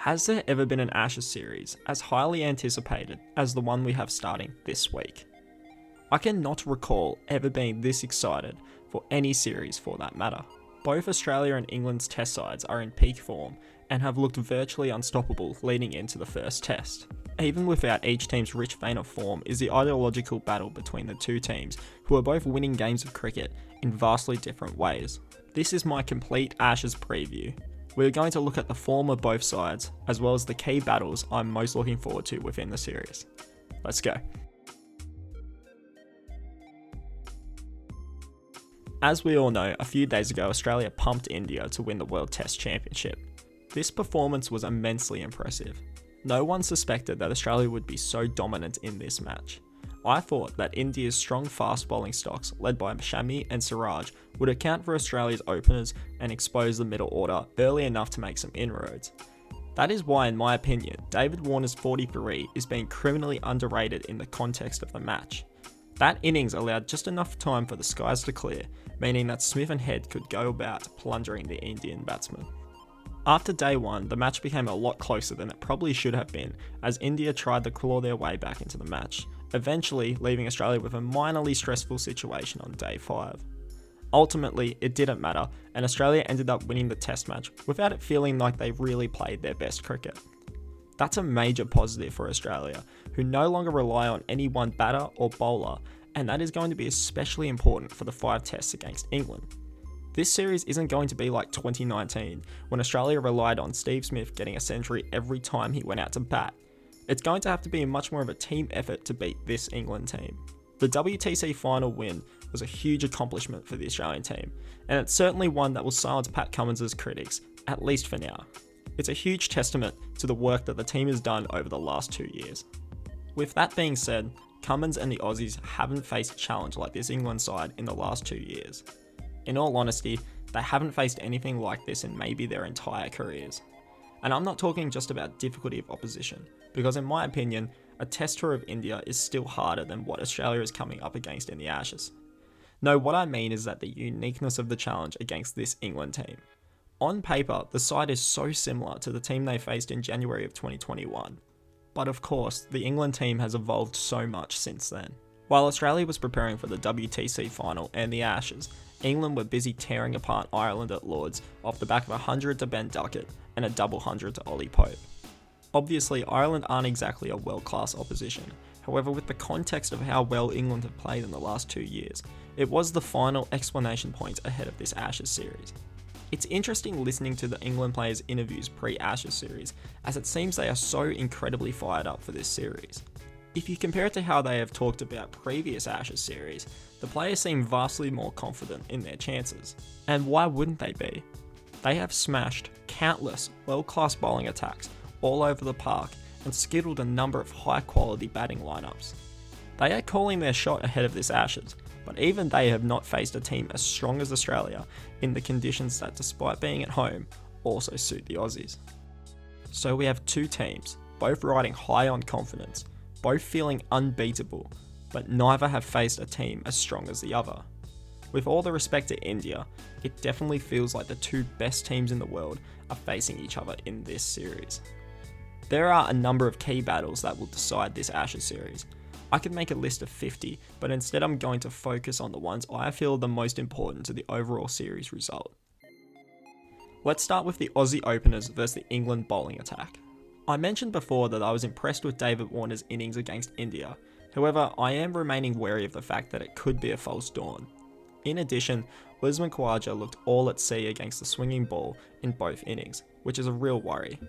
Has there ever been an Ashes series as highly anticipated as the one we have starting this week? I cannot recall ever being this excited for any series for that matter. Both Australia and England's test sides are in peak form and have looked virtually unstoppable leading into the first test. Even without each team's rich vein of form is the ideological battle between the two teams who are both winning games of cricket in vastly different ways. This is my complete Ashes preview. We're going to look at the form of both sides, as well as the key battles I'm most looking forward to within the series. Let's go. As we all know, a few days ago Australia pumped India to win the World Test Championship. This performance was immensely impressive. No one suspected that Australia would be so dominant in this match. I thought that India's strong fast bowling stocks, led by Shami and Siraj, would account for Australia's openers and expose the middle order early enough to make some inroads. That is why, in my opinion, David Warner's 43 is being criminally underrated in the context of the match. That innings allowed just enough time for the skies to clear, meaning that Smith and Head could go about plundering the Indian batsmen. After day one, the match became a lot closer than it probably should have been, as India tried to claw their way back into the match, eventually leaving Australia with a minorly stressful situation on day 5. Ultimately, it didn't matter, and Australia ended up winning the test match without it feeling like they really played their best cricket. That's a major positive for Australia, who no longer rely on any one batter or bowler, and that is going to be especially important for the 5 tests against England. This series isn't going to be like 2019, when Australia relied on Steve Smith getting a century every time he went out to bat. It's going to have to be much more of a team effort to beat this England team. The WTC final win was a huge accomplishment for the Australian team, and it's certainly one that will silence Pat Cummins' critics, at least for now. It's a huge testament to the work that the team has done over the last 2 years. With that being said, Cummins and the Aussies haven't faced a challenge like this England side in the last 2 years. In all honesty, they haven't faced anything like this in maybe their entire careers. And I'm not talking just about difficulty of opposition, because in my opinion, a test tour of India is still harder than what Australia is coming up against in the Ashes. No, what I mean is that the uniqueness of the challenge against this England team. On paper, the side is so similar to the team they faced in January of 2021. But of course, the England team has evolved so much since then. While Australia was preparing for the WTC final and the Ashes, England were busy tearing apart Ireland at Lords off the back of a 100 to Ben Duckett and a double 100 to Ollie Pope. Obviously, Ireland aren't exactly a world-class opposition. However, with the context of how well England have played in the last 2 years, it was the final exclamation point ahead of this Ashes series. It's interesting listening to the England players' interviews pre-Ashes series, as it seems they are so incredibly fired up for this series. If you compare it to how they have talked about previous Ashes series, the players seem vastly more confident in their chances. And why wouldn't they be? They have smashed countless world-class bowling attacks all over the park and skittled a number of high-quality batting lineups. They are calling their shot ahead of this Ashes, but even they have not faced a team as strong as Australia in the conditions that, despite being at home, also suit the Aussies. So we have two teams, both riding high on confidence, both feeling unbeatable, but neither have faced a team as strong as the other. With all the respect to India, it definitely feels like the two best teams in the world are facing each other in this series. There are a number of key battles that will decide this Ashes series. I could make a list of 50, but instead I'm going to focus on the ones I feel are the most important to the overall series result. Let's start with the Aussie openers versus the England bowling attack. I mentioned before that I was impressed with David Warner's innings against India. However, I am remaining wary of the fact that it could be a false dawn. In addition, Usman Khawaja looked all at sea against the swinging ball in both innings, which is a real worry.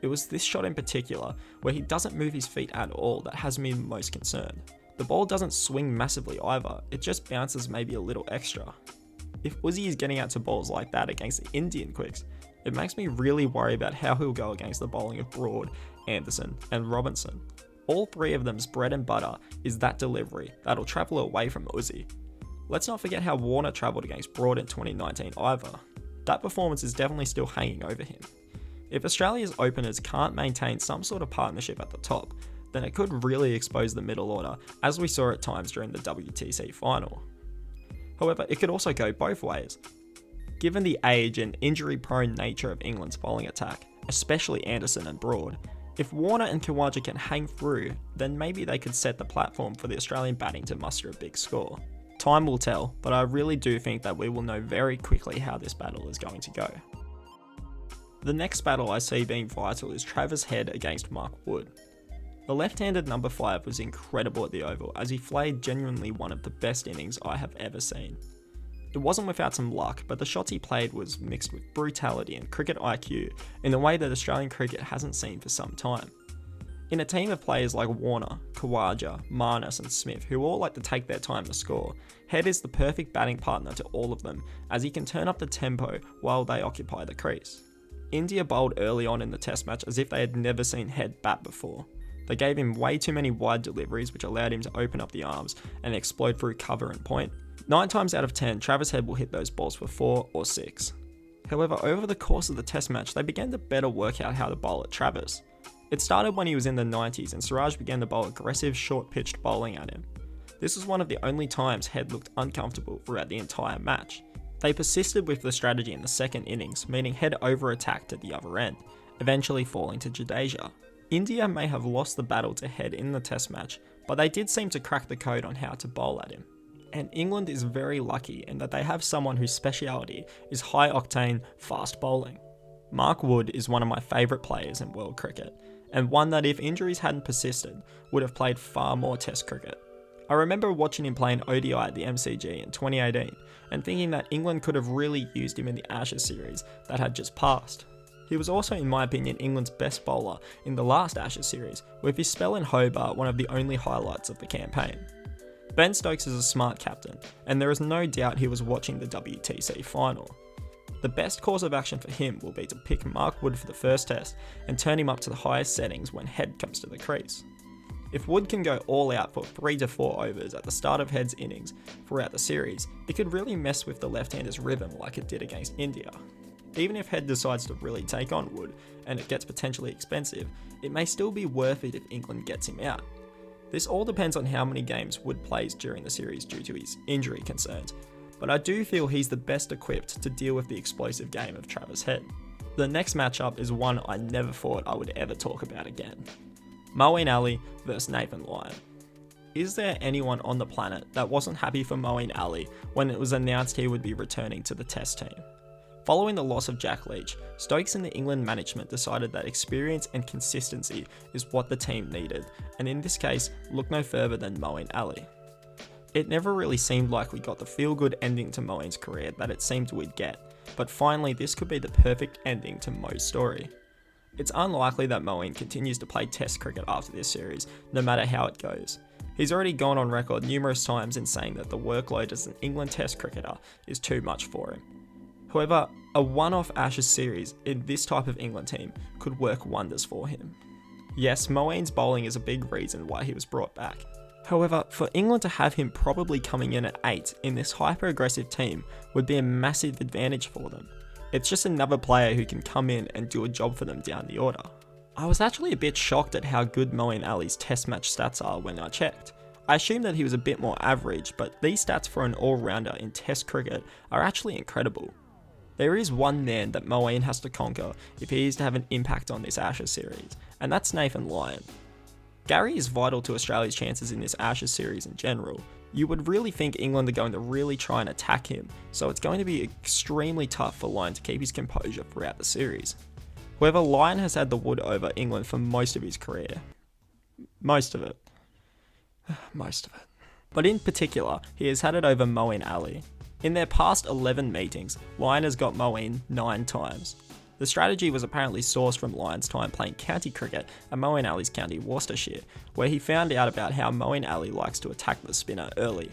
It was this shot in particular, where he doesn't move his feet at all, that has me most concerned. The ball doesn't swing massively either, it just bounces maybe a little extra. If Uzi is getting out to balls like that against the Indian quicks, it makes me really worry about how he'll go against the bowling of Broad, Anderson and Robinson. All three of them's bread and butter is that delivery that'll travel away from Uzi. Let's not forget how Warner travelled against Broad in 2019 either. That performance is definitely still hanging over him. If Australia's openers can't maintain some sort of partnership at the top, then it could really expose the middle order, as we saw at times during the WTC final. However, it could also go both ways. Given the age and injury-prone nature of England's bowling attack, especially Anderson and Broad. If Warner and Khawaja can hang through, then maybe they could set the platform for the Australian batting to muster a big score. Time will tell, but I really do think that we will know very quickly how this battle is going to go. The next battle I see being vital is Travis Head against Mark Wood. The left-handed number 5 was incredible at the Oval as he flayed genuinely one of the best innings I have ever seen. It wasn't without some luck, but the shots he played was mixed with brutality and cricket IQ in a way that Australian cricket hasn't seen for some time. In a team of players like Warner, Khawaja, Marnus and Smith, who all like to take their time to score, Head is the perfect batting partner to all of them as he can turn up the tempo while they occupy the crease. India bowled early on in the test match as if they had never seen Head bat before. They gave him way too many wide deliveries which allowed him to open up the arms and explode through cover and point. 9 times out of 10, Travis Head will hit those balls for 4 or 6. However, over the course of the test match, they began to better work out how to bowl at Travis. It started when he was in the 90s and Siraj began to bowl aggressive, short-pitched bowling at him. This was one of the only times Head looked uncomfortable throughout the entire match. They persisted with the strategy in the second innings, meaning Head over-attacked at the other end, eventually falling to Jadeja. India may have lost the battle to Head in the test match, but they did seem to crack the code on how to bowl at him. And England is very lucky in that they have someone whose speciality is high-octane, fast bowling. Mark Wood is one of my favourite players in world cricket, and one that if injuries hadn't persisted, would have played far more test cricket. I remember watching him play an ODI at the MCG in 2018, and thinking that England could have really used him in the Ashes series that had just passed. He was also, in my opinion, England's best bowler in the last Ashes series, with his spell in Hobart one of the only highlights of the campaign. Ben Stokes is a smart captain, and there is no doubt he was watching the WTC final. The best course of action for him will be to pick Mark Wood for the first test and turn him up to the highest settings when Head comes to the crease. If Wood can go all out for 3 to 4 overs at the start of Head's innings throughout the series, it could really mess with the left-hander's rhythm like it did against India. Even if Head decides to really take on Wood and it gets potentially expensive, it may still be worth it if England gets him out. This all depends on how many games Wood plays during the series due to his injury concerns, but I do feel he's the best equipped to deal with the explosive game of Travis Head. The next matchup is one I never thought I would ever talk about again. Moeen Ali vs Nathan Lyon. Is there anyone on the planet that wasn't happy for Moeen Ali when it was announced he would be returning to the Test team? Following the loss of Jack Leach, Stokes and the England management decided that experience and consistency is what the team needed, and in this case, look no further than Moeen Ali. It never really seemed like we got the feel-good ending to Moeen's career that it seemed we'd get, but finally this could be the perfect ending to Mo's story. It's unlikely that Moeen continues to play Test cricket after this series, no matter how it goes. He's already gone on record numerous times in saying that the workload as an England Test cricketer is too much for him. However, a one-off Ashes series in this type of England team could work wonders for him. Yes, Moeen's bowling is a big reason why he was brought back. However, for England to have him probably coming in at 8 in this hyper-aggressive team would be a massive advantage for them. It's just another player who can come in and do a job for them down the order. I was actually a bit shocked at how good Moeen Ali's test match stats are when I checked. I assumed that he was a bit more average, but these stats for an all-rounder in test cricket are actually incredible. There is one man that Moeen has to conquer if he is to have an impact on this Ashes series, and that's Nathan Lyon. Gary is vital to Australia's chances in this Ashes series in general. You would really think England are going to really try and attack him, so it's going to be extremely tough for Lyon to keep his composure throughout the series. However, Lyon has had the wood over England for most of his career. Most of it. But in particular, he has had it over Moeen Ali. In their past 11 meetings, Lyon has got Moeen 9 times. The strategy was apparently sourced from Lyon's time playing county cricket at Moeen Ali's county Worcestershire, where he found out about how Moeen Ali likes to attack the spinner early.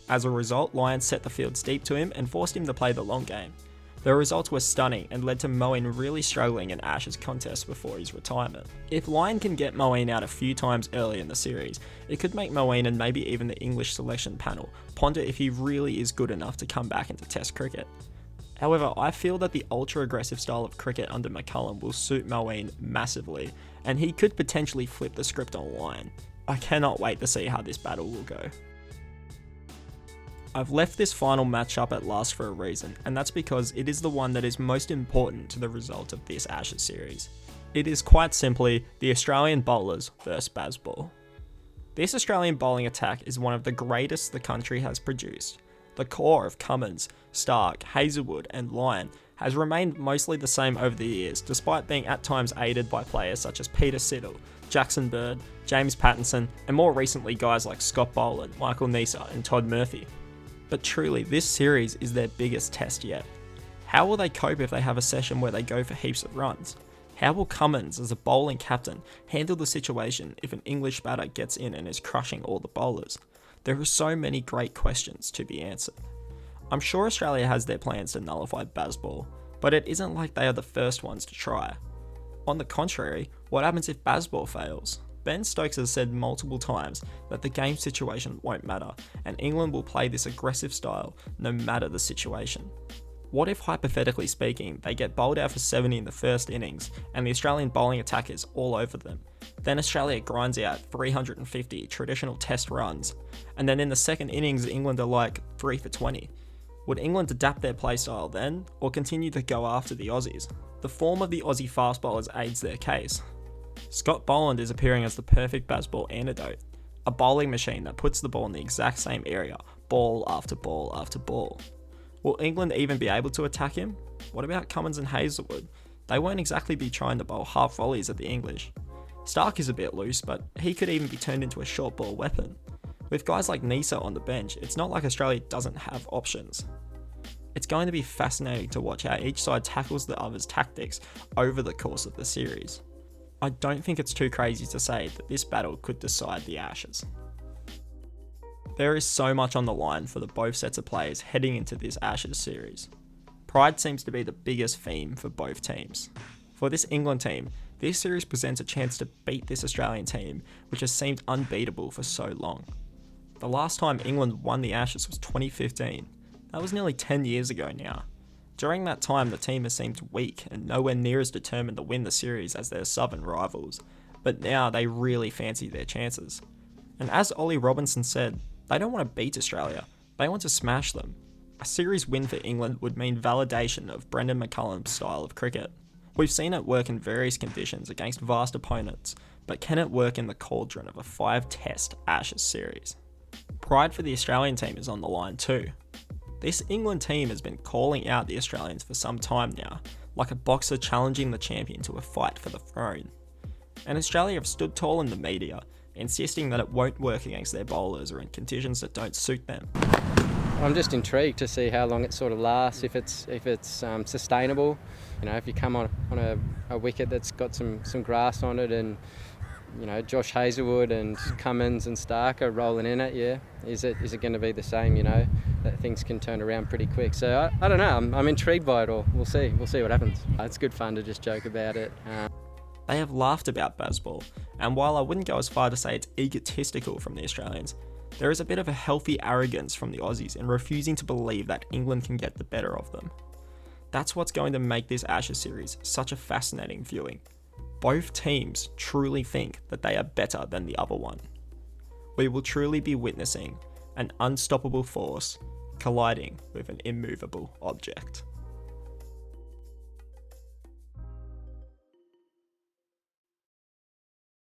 As a result, Lyon set the field steep to him and forced him to play the long game. The results were stunning and led to Moeen really struggling in Ashes contests before his retirement. If Lyon can get Moeen out a few times early in the series, it could make Moeen and maybe even the English selection panel ponder if he really is good enough to come back into Test cricket. However, I feel that the ultra-aggressive style of cricket under McCullum will suit Moeen massively, and he could potentially flip the script on Lyon. I cannot wait to see how this battle will go. I've left this final matchup at last for a reason, and that's because it is the one that is most important to the result of this Ashes series. It is quite simply the Australian bowlers versus BAZBALL. This Australian bowling attack is one of the greatest the country has produced. The core of Cummins, Stark, Hazlewood and Lyon has remained mostly the same over the years, despite being at times aided by players such as Peter Siddle, Jackson Bird, James Pattinson, and more recently guys like Scott Boland, Michael Neser and Todd Murphy. But truly, this series is their biggest test yet. How will they cope if they have a session where they go for heaps of runs? How will Cummins, as a bowling captain, handle the situation if an English batter gets in and is crushing all the bowlers? There are so many great questions to be answered. I'm sure Australia has their plans to nullify BAZBALL, but it isn't like they are the first ones to try. On the contrary, what happens if BAZBALL fails? Ben Stokes has said multiple times that the game situation won't matter, and England will play this aggressive style no matter the situation. What if, hypothetically speaking, they get bowled out for 70 in the first innings and the Australian bowling attack is all over them? Then Australia grinds out 350 traditional test runs, and then in the second innings England are like 3 for 20. Would England adapt their playstyle then, or continue to go after the Aussies? The form of the Aussie fast bowlers aids their case. Scott Boland is appearing as the perfect BAZBALL antidote, a bowling machine that puts the ball in the exact same area, ball after ball after ball. Will England even be able to attack him? What about Cummins and Hazlewood? They won't exactly be trying to bowl half volleys at the English. Stark is a bit loose, but he could even be turned into a short ball weapon. With guys like Neser on the bench, it's not like Australia doesn't have options. It's going to be fascinating to watch how each side tackles the other's tactics over the course of the series. I don't think it's too crazy to say that this battle could decide the Ashes. There is so much on the line for the both sets of players heading into this Ashes series. Pride seems to be the biggest theme for both teams. For this England team, this series presents a chance to beat this Australian team, which has seemed unbeatable for so long. The last time England won the Ashes was 2015. That was nearly 10 years ago now. During that time, the team has seemed weak and nowhere near as determined to win the series as their southern rivals, but now they really fancy their chances. And as Ollie Robinson said, they don't want to beat Australia, they want to smash them. A series win for England would mean validation of Brendan McCullum's style of cricket. We've seen it work in various conditions against vast opponents, but can it work in the cauldron of a 5-test Ashes series? Pride for the Australian team is on the line too. This England team has been calling out the Australians for some time now, like a boxer challenging the champion to a fight for the throne. And Australia have stood tall in the media, insisting that it won't work against their bowlers or in conditions that don't suit them. I'm just intrigued to see how long it sort of lasts, if it's sustainable. You know, if you come on a wicket that's got some grass on it, and you know Josh Hazlewood and Cummins and Stark are rolling in it, yeah. Is it going to be the same? You know, that things can turn around pretty quick. So I don't know. I'm intrigued by it all. We'll see what happens. It's good fun to just joke about it. They have laughed about BAZBALL, and while I wouldn't go as far to say it's egotistical from the Australians, there is a bit of a healthy arrogance from the Aussies in refusing to believe that England can get the better of them. That's what's going to make this Ashes series such a fascinating viewing. Both teams truly think that they are better than the other one. We will truly be witnessing an unstoppable force colliding with an immovable object.